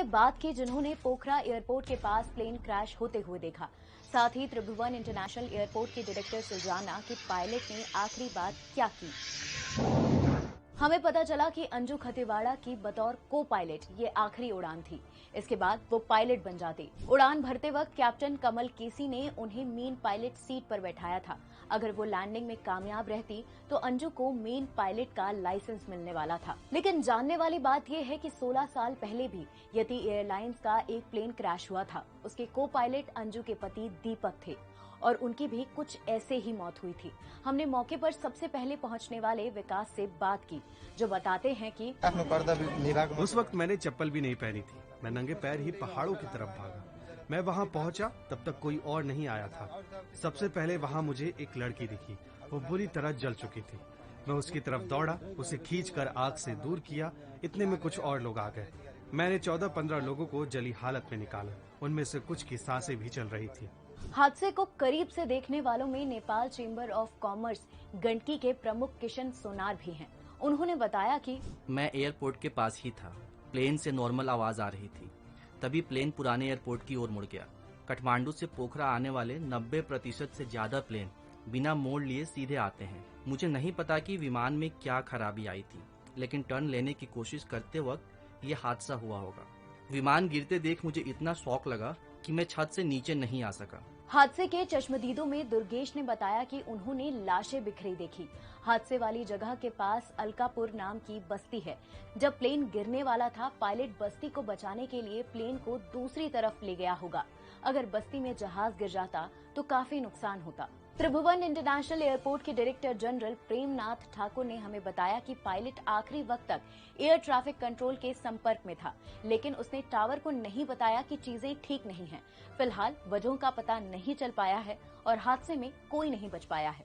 से बात की जिन्होंने पोखरा एयरपोर्ट के पास प्लेन क्रैश होते हुए देखा। साथ ही त्रिभुवन इंटरनेशनल एयरपोर्ट की डायरेक्टर से जाना कि पायलट ने आखिरी बात क्या की। हमें पता चला कि अंजू खतीवाड़ा की बतौर को पायलट ये आखिरी उड़ान थी। इसके बाद वो पायलट बन जाती। उड़ान भरते वक्त कैप्टन कमल केसी ने उन्हें मेन पायलट सीट पर बैठाया था। अगर वो लैंडिंग में कामयाब रहती तो अंजू को मेन पायलट का लाइसेंस मिलने वाला था। लेकिन जानने वाली बात यह है कि 16 साल पहले भी यति एयरलाइंस का एक प्लेन क्रैश हुआ था। उसके को पायलट अंजू के पति दीपक थे और उनकी भी कुछ ऐसे ही मौत हुई थी। हमने मौके पर सबसे पहले पहुंचने वाले विकास से बात की, जो बताते हैं कि उस वक्त मैंने चप्पल भी नहीं पहनी थी। मैं नंगे पैर ही पहाड़ों की तरफ भागा। मैं वहां पहुंचा तब तक कोई और नहीं आया था। सबसे पहले वहां मुझे एक लड़की दिखी। वो बुरी तरह जल चुकी थी। मैं उसकी तरफ दौड़ा, उसे खींचकर आग से दूर किया। इतने में कुछ और लोग आ गए। मैंने 14-15 लोगों को जली हालत में निकाला। उनमें से कुछ की सांसें भी चल रही थी। हादसे को करीब से देखने वालों में Nepal chamber of commerce Gandaki के प्रमुख किशन सोनार भी हैं। उन्होंने बताया कि मैं एयरपोर्ट के पास ही था। प्लेन से नॉर्मल आवाज आ रही थी। तभी प्लेन पुराने एयरपोर्ट की ओर मुड़ गया। काठमांडू से पोखरा आने वाले 90% से ज्यादा प्लेन बिना मोड़ लिए सीधे आते हैं। मुझे नहीं पता कि विमान में क्या खराबी आई थी, लेकिन टर्न लेने की कोशिश करते वक्त ये हादसा हुआ होगा। विमान गिरते देख मुझे इतना शौक लगा कि मैं छत से नीचे नहीं आ सका। हादसे के चश्मदीदों में दुर्गेश ने बताया कि उन्होंने लाशें बिखरी देखी। हादसे वाली जगह के पास अलकापुर नाम की बस्ती है। जब प्लेन गिरने वाला था, पायलट बस्ती को बचाने के लिए प्लेन को दूसरी तरफ ले गया होगा। अगर बस्ती में जहाज गिर जाता तो काफी नुकसान होता। त्रिभुवन इंटरनेशनल एयरपोर्ट के डायरेक्टर जनरल प्रेमनाथ ठाकुर ने हमें बताया कि पायलट आखिरी वक्त तक एयर ट्रैफिक कंट्रोल के संपर्क में था, लेकिन उसने टावर को नहीं बताया कि चीजें ठीक नहीं हैं। फिलहाल वजहों का पता नहीं चल पाया है और हादसे में कोई नहीं बच पाया है।